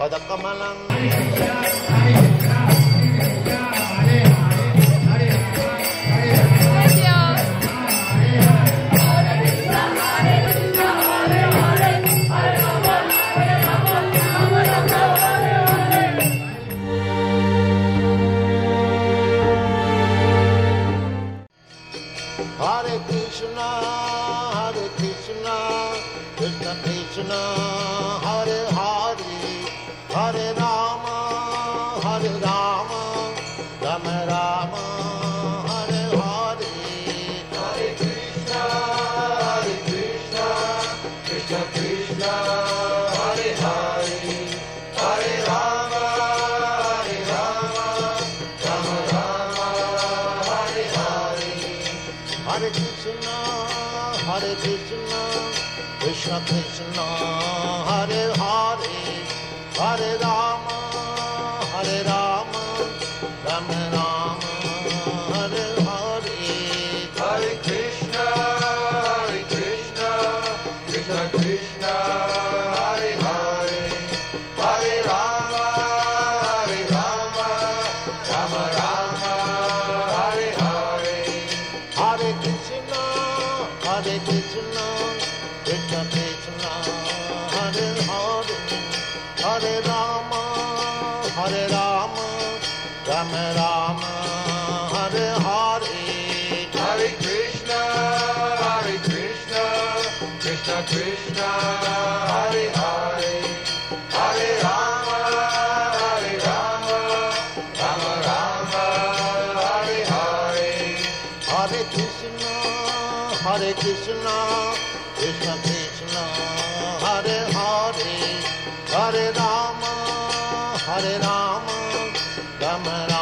Padakamalam. Hare Krishna, Krishna Krishna, Hare Hare, Hare Rama, Rama Rama, Hare Hare. Hare Krishna, Krishna Krishna, Hare Hare, Hare Rama, Rama Rama, Hare Hare. Hare Krishna, Krishna Krishna, Hare Hare, Hare Rama, Rama Rama, Hare Hare. Hare Krishna, Krishna Krishna, Hare Hare, Hare Rama, Rama Rama, Hare Hare. Hare Krishna, Krishna Krishna, Hare Hare, Hare Rama, Rama Rama, Hare Hare. Hare Krishna, Krishna Krishna, Hare Hare, Hare Rama, Rama Rama, Hare Hare. Hare Krishna, Krishna Krishna, Hare Hare, Hare Rama, Rama